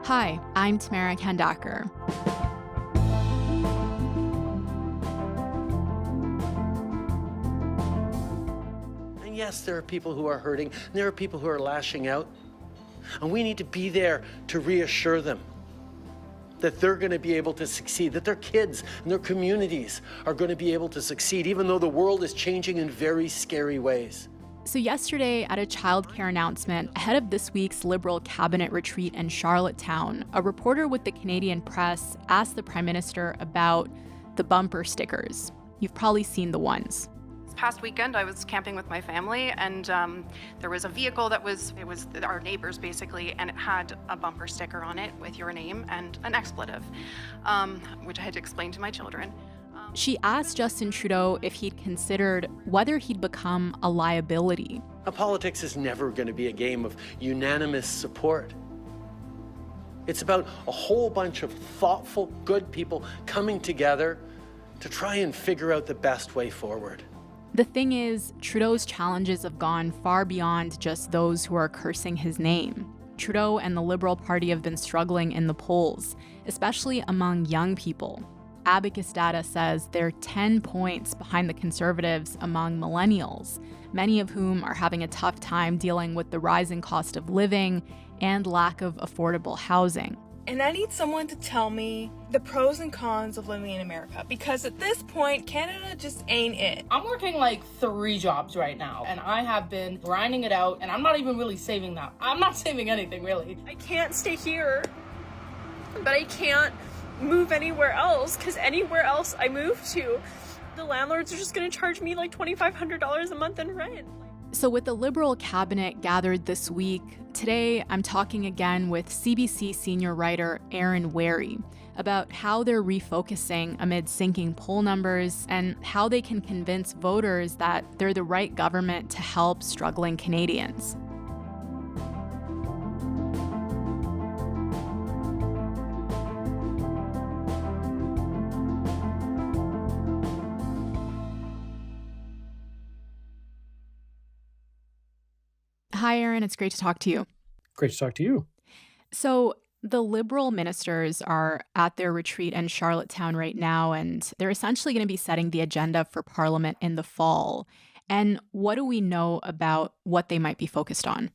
Hi, I'm Tamara Kandaker. And yes, there are people who are hurting, and there are people who are lashing out. And we need to be there to reassure them that they're going to be able to succeed, that their kids and their communities are going to be able to succeed, even though the world is changing in very scary ways. So yesterday, at a childcare announcement ahead of this week's Liberal cabinet retreat in Charlottetown, a reporter with the Canadian Press asked the Prime Minister about the bumper stickers. You've probably seen the ones. This past weekend, I was camping with my family, and there was a vehicle it was our neighbor's basically, and it had a bumper sticker on it with your name and an expletive, which I had to explain to my children. She asked Justin Trudeau if he'd considered whether he'd become a liability. Politics is never going to be a game of unanimous support. It's about a whole bunch of thoughtful, good people coming together to try and figure out the best way forward. The thing is, Trudeau's challenges have gone far beyond just those who are cursing his name. Trudeau and the Liberal Party have been struggling in the polls, especially among young people. Abacus data says they're 10 points behind the Conservatives among millennials, many of whom are having a tough time dealing with the rising cost of living and lack of affordable housing. And I need someone to tell me the pros and cons of living in America, because at this point, Canada just ain't it. I'm working like 3 jobs right now, and I have been grinding it out, and I'm not even really saving that. I'm not saving anything, really. I can't stay here, but I can't move anywhere else, because anywhere else I move to, the landlords are just going to charge me like $2,500 a month in rent. So with the Liberal cabinet gathered this week, today I'm talking again with CBC senior writer Aaron Wary about how they're refocusing amid sinking poll numbers and how they can convince voters that they're the right government to help struggling Canadians. Hi, Aaron. It's great to talk to you. Great to talk to you. So the Liberal ministers are at their retreat in Charlottetown right now, and they're essentially going to be setting the agenda for Parliament in the fall. And what do we know about what they might be focused on?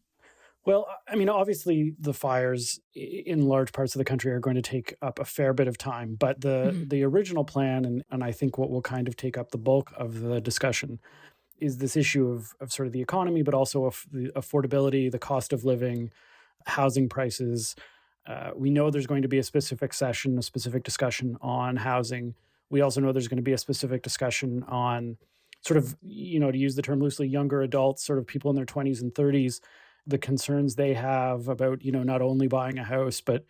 Well, I mean, obviously the fires in large parts of the country are going to take up a fair bit of time, but the original plan, and I think what will kind of take up the bulk of the discussion, is this issue of sort of the economy, but also of the affordability, the cost of living, housing prices. We know there's going to be a specific session, a specific discussion on housing. We also know there's going to be a specific discussion on sort of, to use the term loosely, younger adults, sort of people in their 20s and 30s, the concerns they have about, not only buying a house, but,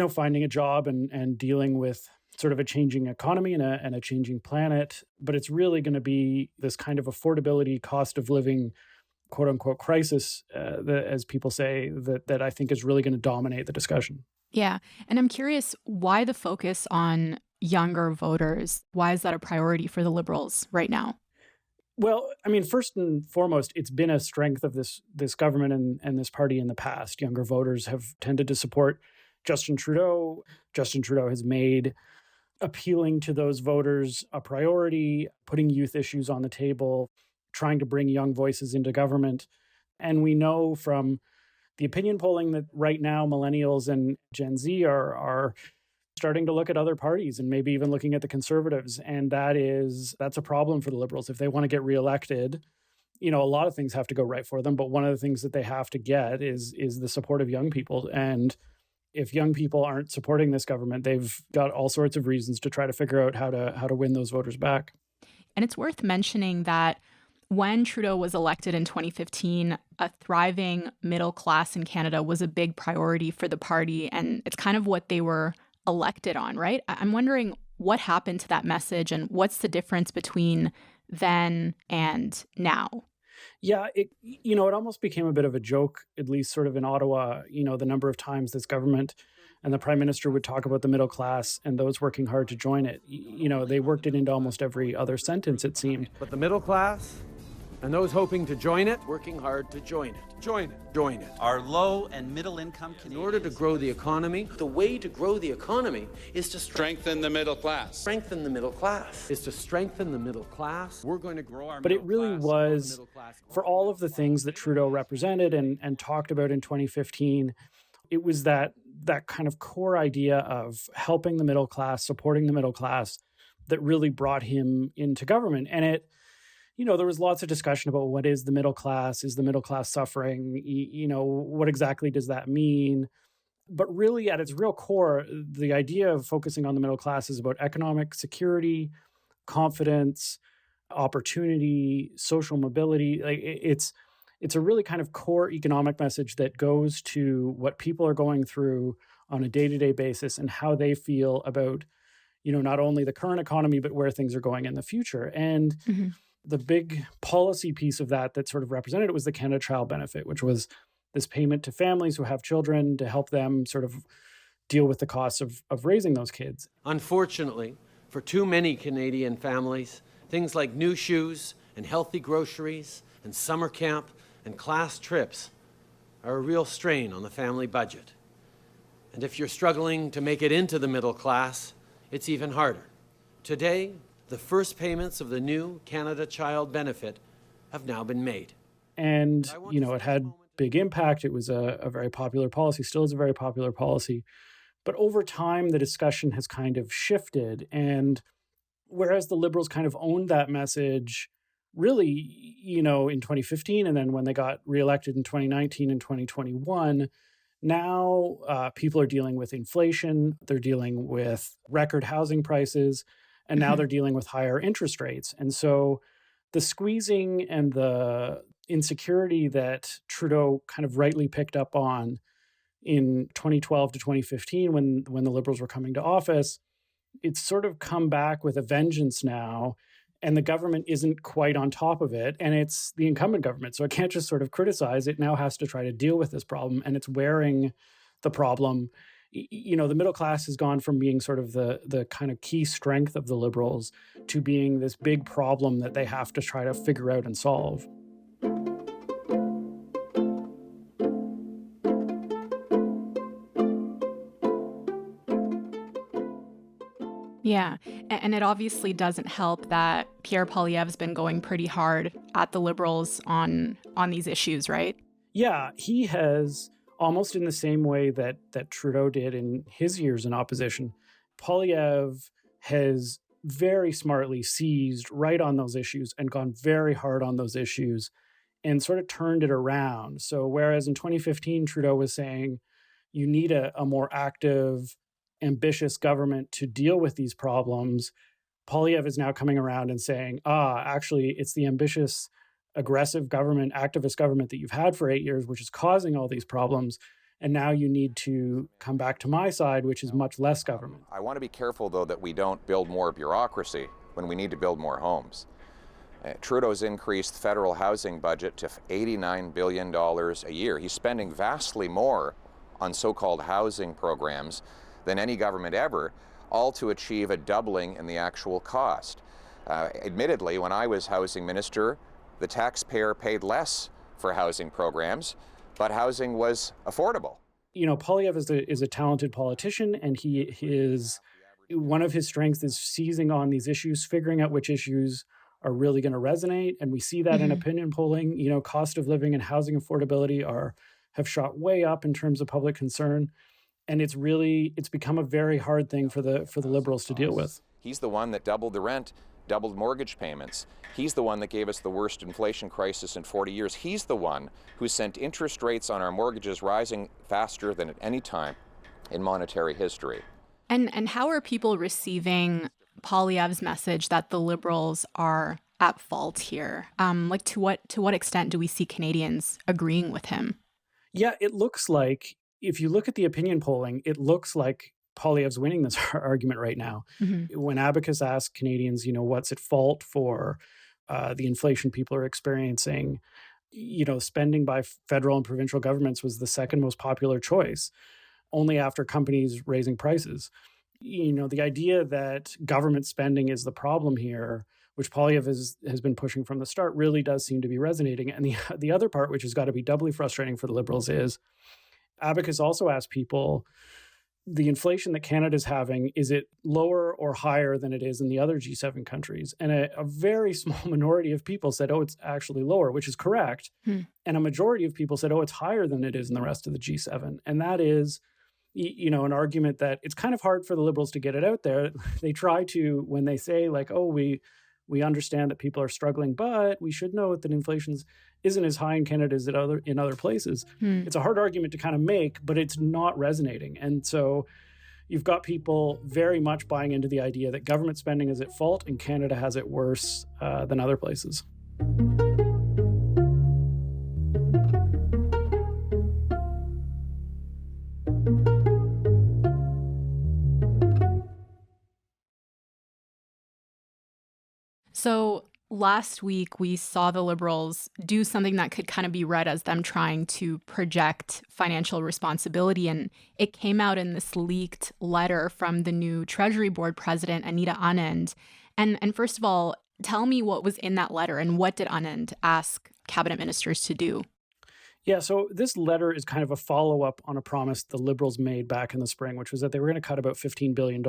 finding a job and dealing with sort of a changing economy and a changing planet. But it's really going to be this kind of affordability, cost of living, quote unquote, crisis, as people say, that I think is really going to dominate the discussion. Yeah. And I'm curious why the focus on younger voters. Why is that a priority for the Liberals right now? Well, I mean, first and foremost, it's been a strength of this government and this party in the past. Younger voters have tended to support Justin Trudeau. Justin Trudeau has made appealing to those voters a priority, putting youth issues on the table, trying to bring young voices into government. And we know from the opinion polling that right now millennials and Gen Z are starting to look at other parties and maybe even looking at the Conservatives. And that's a problem for the Liberals. If they want to get reelected, a lot of things have to go right for them. But one of the things that they have to get is the support of young people. And if young people aren't supporting this government, they've got all sorts of reasons to try to figure out how to win those voters back. And it's worth mentioning that when Trudeau was elected in 2015, a thriving middle class in Canada was a big priority for the party. And it's kind of what they were elected on, right? I'm wondering what happened to that message and what's the difference between then and now? Yeah, it almost became a bit of a joke, at least sort of in Ottawa, the number of times this government and the Prime Minister would talk about the middle class and those working hard to join it. They worked it into almost every other sentence, it seemed. But the middle class, And those hoping to join it, working hard to join it. Join it. Join it. Our low and middle income Canadians. In order to grow the economy, the way to grow the economy is to strengthen the middle class. Strengthen the middle class. Is to strengthen the middle class. We're going to grow our But it really was, for all of the things that Trudeau represented and talked about in 2015, it was that kind of core idea of helping the middle class, supporting the middle class, that really brought him into government. And it, there was lots of discussion about what is the middle class? Is the middle class suffering? What exactly does that mean? But really, at its real core, the idea of focusing on the middle class is about economic security, confidence, opportunity, social mobility. It's a really kind of core economic message that goes to what people are going through on a day-to-day basis and how they feel about, not only the current economy, but where things are going in the future. And the big policy piece of that sort of represented it was the Canada Child Benefit, which was this payment to families who have children to help them sort of deal with the costs of raising those kids. Unfortunately, for too many Canadian families, things like new shoes and healthy groceries and summer camp and class trips are a real strain on the family budget. And if you're struggling to make it into the middle class, it's even harder. Today, the first payments of the new Canada Child Benefit have now been made. And, it had big impact. It was a very popular policy, still is a very popular policy. But over time, the discussion has kind of shifted. And whereas the Liberals kind of owned that message, really, in 2015, and then when they got reelected in 2019 and 2021, now people are dealing with inflation, they're dealing with record housing prices, and now they're dealing with higher interest rates. And so the squeezing and the insecurity that Trudeau kind of rightly picked up on in 2012 to 2015 when the Liberals were coming to office, it's sort of come back with a vengeance now, and the government isn't quite on top of it, and it's the incumbent government. So it can't just sort of criticize, it now has to try to deal with this problem, and it's wearing the problem. The middle class has gone from being sort of the kind of key strength of the Liberals to being this big problem that they have to try to figure out and solve. Yeah, and it obviously doesn't help that Pierre Poilievre's been going pretty hard at the Liberals on these issues, right? Yeah, he has, almost in the same way that Trudeau did in his years in opposition. Poilievre has very smartly seized right on those issues and gone very hard on those issues and sort of turned it around. So whereas in 2015, Trudeau was saying you need a more active, ambitious government to deal with these problems, Poilievre is now coming around and saying, actually, it's the ambitious, aggressive government, activist government that you've had for 8 years, which is causing all these problems. And now you need to come back to my side, which is much less government. I want to be careful, though, that we don't build more bureaucracy when we need to build more homes. Trudeau's increased federal housing budget to $89 billion a year. He's spending vastly more on so-called housing programs than any government ever, all to achieve a doubling in the actual cost. Admittedly, when I was housing minister, the taxpayer paid less for housing programs, but housing was affordable. Poilievre is a talented politician, and one of his strengths is seizing on these issues, figuring out which issues are really going to resonate. And we see that in opinion polling. Cost of living and housing affordability have shot way up in terms of public concern. And it's become a very hard thing for the Liberals to deal with. He's the one that doubled the rent, doubled mortgage payments. He's the one that gave us the worst inflation crisis in 40 years. He's the one who sent interest rates on our mortgages rising faster than at any time in monetary history. And how are people receiving Poilievre's message that the Liberals are at fault here? To what extent do we see Canadians agreeing with him? Yeah, it looks like, if you look at the opinion polling, it looks like Poilievre's winning this argument right now. When Abacus asked Canadians, what's at fault for the inflation people are experiencing, spending by federal and provincial governments was the second most popular choice, only after companies raising prices. The idea that government spending is the problem here, which Poilievre has been pushing from the start, really does seem to be resonating. And the other part, which has got to be doubly frustrating for the Liberals, is Abacus also asked people, the inflation that Canada's having, is it lower or higher than it is in the other G7 countries? And a very small minority of people said, oh, it's actually lower, which is correct. And a majority of people said, oh, it's higher than it is in the rest of the G7. And that is, an argument that it's kind of hard for the Liberals to get it out there. They try to, when they say like, oh, we understand that people are struggling, but we should note that inflation isn't as high in Canada as in other places. It's a hard argument to kind of make, but it's not resonating. And so you've got people very much buying into the idea that government spending is at fault and Canada has it worse than other places. So last week, we saw the Liberals do something that could kind of be read as them trying to project financial responsibility. And it came out in this leaked letter from the new Treasury Board president, Anita Anand. And first of all, tell me what was in that letter and what did Anand ask cabinet ministers to do? Yeah, so this letter is kind of a follow-up on a promise the Liberals made back in the spring, which was that they were going to cut about $15 billion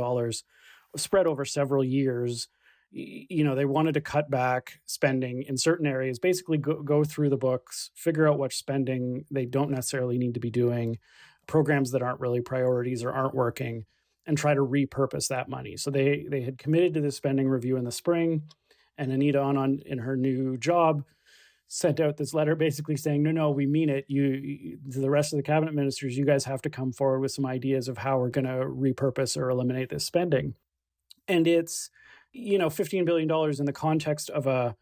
spread over several years. They wanted to cut back spending in certain areas, basically go through the books, figure out what spending they don't necessarily need to be doing, programs that aren't really priorities or aren't working, and try to repurpose that money. So they had committed to this spending review in the spring, and Anita Anand, in her new job, sent out this letter basically saying, no, we mean it. The rest of the cabinet ministers, you guys have to come forward with some ideas of how we're going to repurpose or eliminate this spending. And it's $15 billion in the context of a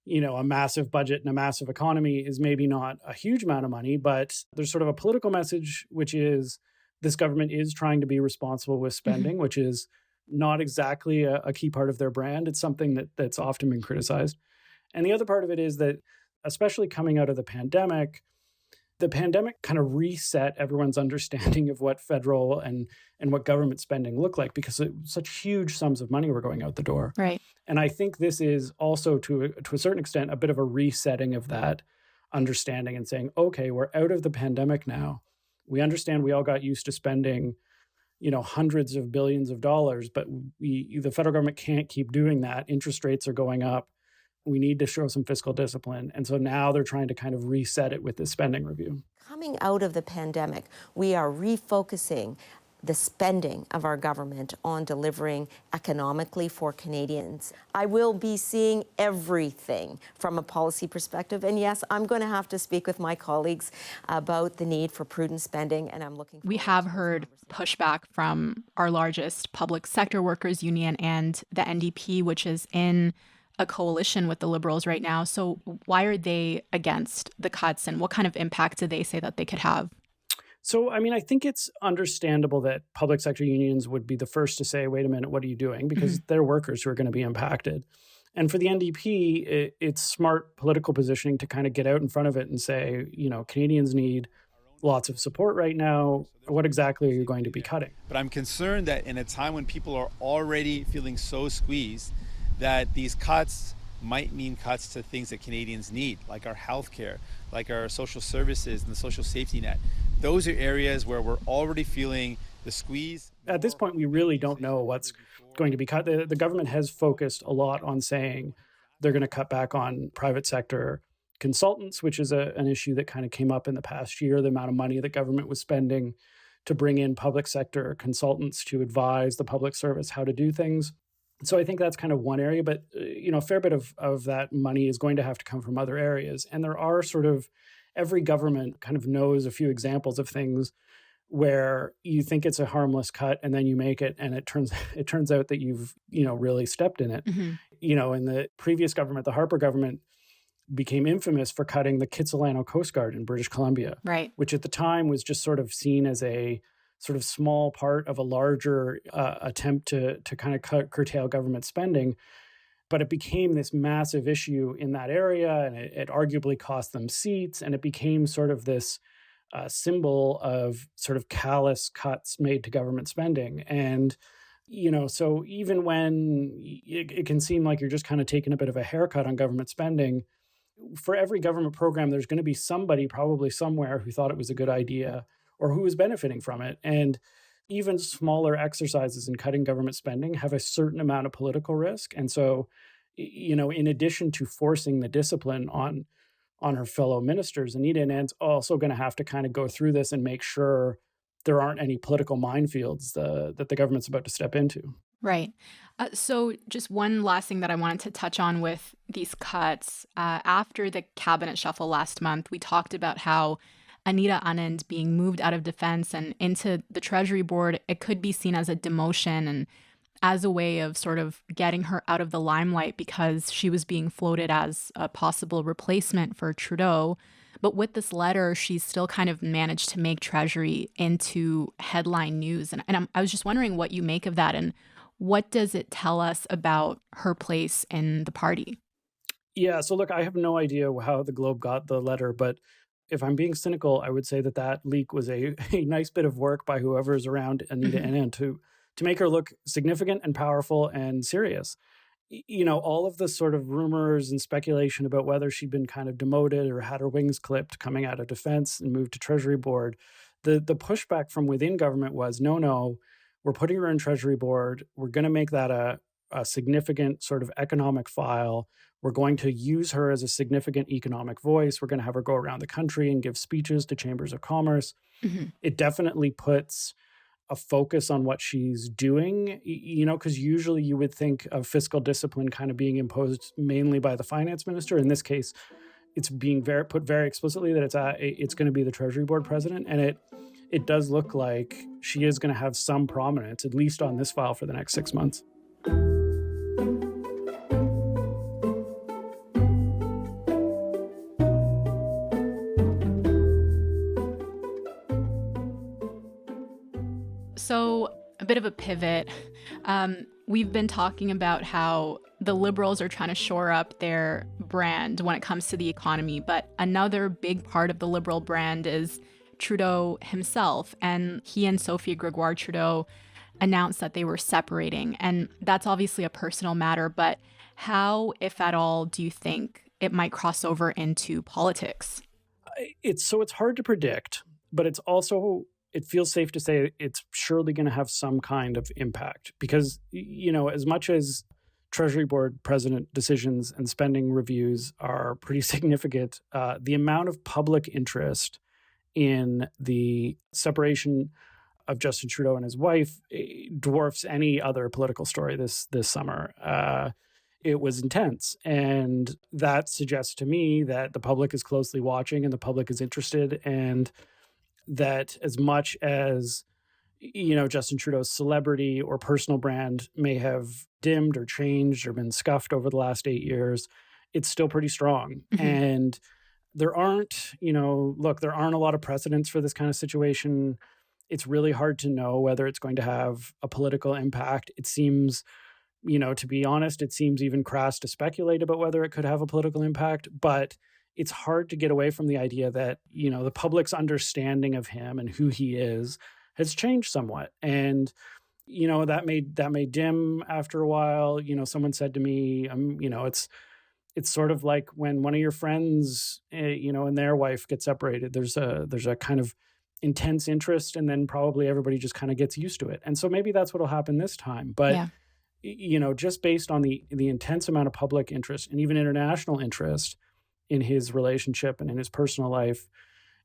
massive budget and a massive economy is maybe not a huge amount of money, but there's sort of a political message, which is this government is trying to be responsible with spending, which is not exactly a key part of their brand. It's something that's often been criticized. And the other part of it is that, especially coming out of the pandemic kind of reset everyone's understanding of what federal and what government spending look like, because such huge sums of money were going out the door. Right. And I think this is also, to a certain extent, a bit of a resetting of that understanding and saying, okay, we're out of the pandemic now. We understand we all got used to spending, hundreds of billions of dollars, but the federal government can't keep doing that. Interest rates are going up. We need to show some fiscal discipline. And so now they're trying to kind of reset it with this spending review. Coming out of the pandemic, we are refocusing the spending of our government on delivering economically for Canadians. I will be seeing everything from a policy perspective. And yes, I'm going to have to speak with my colleagues about the need for prudent spending. And I'm looking forward. We have heard pushback from our largest public sector workers union and the NDP, which is in a coalition with the Liberals right now. So why are they against the cuts, and what kind of impact do they say that they could have? So, I think it's understandable that public sector unions would be the first to say, wait a minute, what are you doing? Because they're workers who are going to be impacted. And for the NDP, it's smart political positioning to kind of get out in front of it and say, Canadians need lots of support right now. What exactly are you going to be cutting? But I'm concerned that in a time when people are already feeling so squeezed, that these cuts might mean cuts to things that Canadians need, like our healthcare, like our social services and the social safety net. Those are areas where we're already feeling the squeeze. At this point, we really don't know what's going to be cut. The government has focused a lot on saying they're going to cut back on private sector consultants, which is an issue that kind of came up in the past year, the amount of money that government was spending to bring in public sector consultants to advise the public service how to do things. So I think that's kind of one area, but a fair bit of that money is going to have to come from other areas. And there are every government kind of knows a few examples of things where you think it's a harmless cut and then you make it and it turns out that you've, really stepped in it. In the previous government, the Harper government became infamous for cutting the Kitsilano Coast Guard in British Columbia, right, which at the time was just sort of seen as a sort of small part of a larger attempt to kind of curtail government spending. But it became this massive issue in that area, and it arguably cost them seats, and it became sort of this symbol of sort of callous cuts made to government spending. And, So even when it can seem like you're just kind of taking a bit of a haircut on government spending, for every government program, there's going to be somebody probably somewhere who thought it was a good idea or who was benefiting from it. And even smaller exercises in cutting government spending have a certain amount of political risk. And so, in addition to forcing the discipline on her fellow ministers, Anita Anand's also going to have to kind of go through this and make sure there aren't any political minefields that the government's about to step into. Right. So just one last thing that I wanted to touch on with these cuts. After the cabinet shuffle last month, we talked about how Anita Anand being moved out of defense and into the Treasury Board, it could be seen as a demotion and as a way of sort of getting her out of the limelight because she was being floated as a possible replacement for Trudeau. But with this letter, she's still kind of managed to make Treasury into headline news. And I was just wondering what you make of that and what does it tell us about her place in the party? Yeah, so look, I have no idea how the Globe got the letter, but if I'm being cynical, I would say that leak was a nice bit of work by whoever is around Anita Anand to make her look significant and powerful and serious. All of the sort of rumors and speculation about whether she'd been kind of demoted or had her wings clipped coming out of defense and moved to Treasury Board, the pushback from within government was, no, we're putting her in Treasury Board. We're going to make that a significant sort of economic file. We're going to use her as a significant economic voice. We're going to have her go around the country and give speeches to chambers of commerce. Mm-hmm. It definitely puts a focus on what she's doing, because usually you would think of fiscal discipline kind of being imposed mainly by the finance minister. In this case, it's being put very explicitly that it's going to be the Treasury Board president. And it does look like she is going to have some prominence, at least on this file, for the next 6 months. So a bit of a pivot. We've been talking about how the Liberals are trying to shore up their brand when it comes to the economy. But another big part of the Liberal brand is Trudeau himself. And he and Sophie Gregoire Trudeau announced that they were separating. And that's obviously a personal matter. But how, if at all, do you think it might cross over into politics? It's hard to predict, but it feels safe to say it's surely going to have some kind of impact because, as much as Treasury Board president decisions and spending reviews are pretty significant, the amount of public interest in the separation of Justin Trudeau and his wife dwarfs any other political story this summer. It was intense. And that suggests to me that the public is closely watching and the public is interested, and that as much as, Justin Trudeau's celebrity or personal brand may have dimmed or changed or been scuffed over the last 8 years, it's still pretty strong. Mm-hmm. And there aren't a lot of precedents for this kind of situation. It's really hard to know whether it's going to have a political impact. It seems, to be honest, it seems even crass to speculate about whether it could have a political impact, but it's hard to get away from the idea that, the public's understanding of him and who he is has changed somewhat. And, that may dim after a while. Someone said to me, it's sort of like when one of your friends, and their wife get separated, there's a kind of intense interest, and then probably everybody just kind of gets used to it. And so maybe that's what'll happen this time. But, just based on the intense amount of public interest and even international interest in his relationship and in his personal life,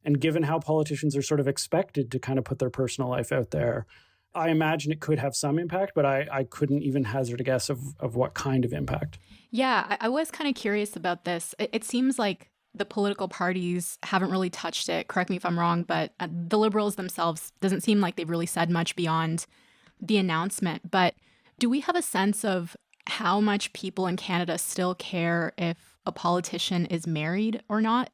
and given how politicians are sort of expected to kind of put their personal life out there, I imagine it could have some impact, but I couldn't even hazard a guess of what kind of impact. Yeah, I was kind of curious about this. It seems like the political parties haven't really touched it. Correct me if I'm wrong, but the Liberals themselves doesn't seem like they've really said much beyond the announcement. But do we have a sense of how much people in Canada still care if a politician is married or not?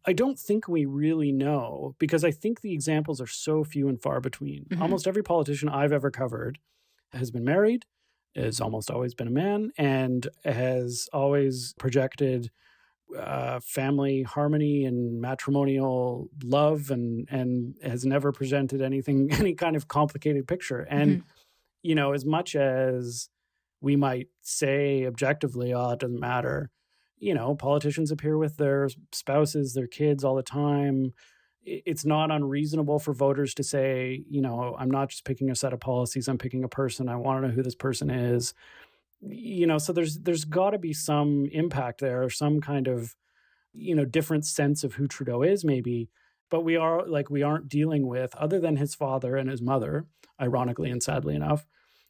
I don't think we really know, because I think the examples are so few and far between. Mm-hmm. Almost every politician I've ever covered has been married, has almost always been a man, and has always projected family harmony and matrimonial love, and has never presented any kind of complicated picture. And, as much as we might say objectively, oh, it doesn't matter, politicians appear with their spouses, their kids all the time. It's not unreasonable for voters to say, I'm not just picking a set of policies, I'm picking a person. I want to know who this person is. So there's got to be some impact there, or some kind of, different sense of who Trudeau is maybe. But we aren't dealing with, other than his father and his mother, ironically and sadly enough,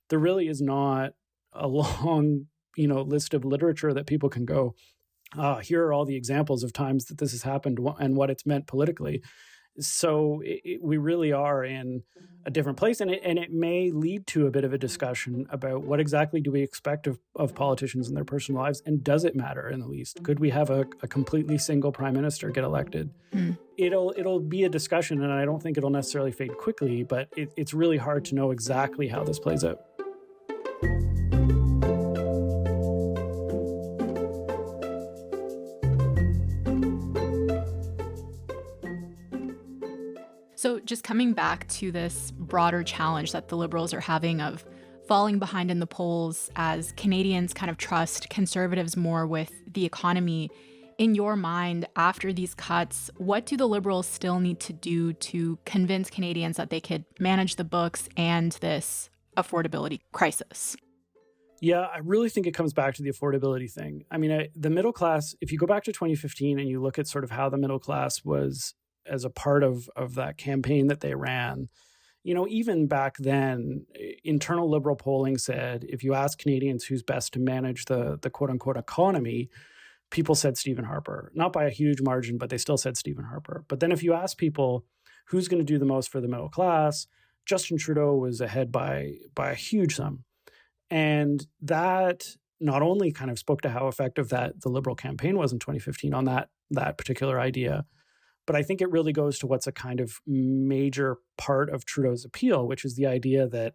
there really is not a long, list of literature that people can go, here are all the examples of times that this has happened and what it's meant politically. So we really are in a different place, and it may lead to a bit of a discussion about what exactly do we expect of politicians in their personal lives, and does it matter in the least? Could we have a completely single prime minister get elected? It'll be a discussion, and I don't think it'll necessarily fade quickly, but it's really hard to know exactly how this plays out. So just coming back to this broader challenge that the Liberals are having of falling behind in the polls as Canadians kind of trust Conservatives more with the economy, in your mind, after these cuts, what do the Liberals still need to do to convince Canadians that they could manage the books and this affordability crisis? Yeah, I really think it comes back to the affordability thing. I mean, the middle class, if you go back to 2015 and you look at sort of how the middle class was as a part of that campaign that they ran, even back then, internal Liberal polling said, if you ask Canadians who's best to manage the quote unquote economy, people said Stephen Harper. Not by a huge margin, but they still said Stephen Harper. But then if you ask people who's going to do the most for the middle class, Justin Trudeau was ahead by a huge sum. And that not only kind of spoke to how effective that the Liberal campaign was in 2015 on that particular idea, but I think it really goes to what's a kind of major part of Trudeau's appeal, which is the idea that,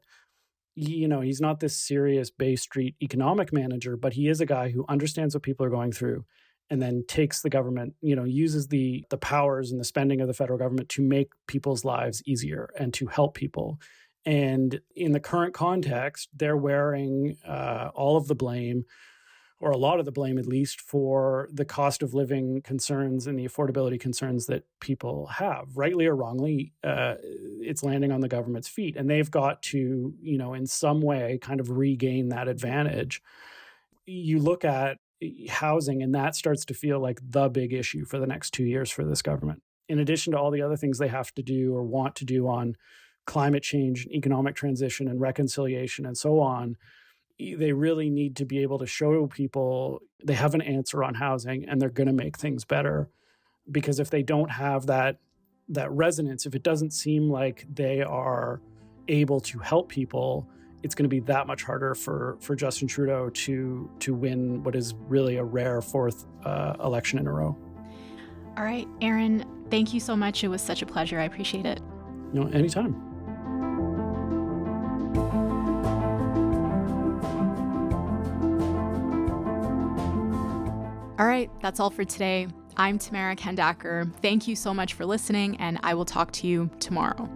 he's not this serious Bay Street economic manager, but he is a guy who understands what people are going through and then takes the government, uses the powers and the spending of the federal government to make people's lives easier and to help people. And in the current context, they're wearing all of the blame, or a lot of the blame at least, for the cost of living concerns and the affordability concerns that people have. Rightly or wrongly, it's landing on the government's feet. And they've got to, in some way kind of regain that advantage. You look at housing, and that starts to feel like the big issue for the next 2 years for this government. In addition to all the other things they have to do or want to do on climate change, economic transition, and reconciliation, and so on, they really need to be able to show people they have an answer on housing and they're going to make things better. Because if they don't have that resonance, if it doesn't seem like they are able to help people, it's going to be that much harder for Justin Trudeau to win what is really a rare fourth election in a row. All right, Aaron, thank you so much. It was such a pleasure. I appreciate it. Anytime. All right, that's all for today. I'm Tamara Kandaker. Thank you so much for listening, and I will talk to you tomorrow.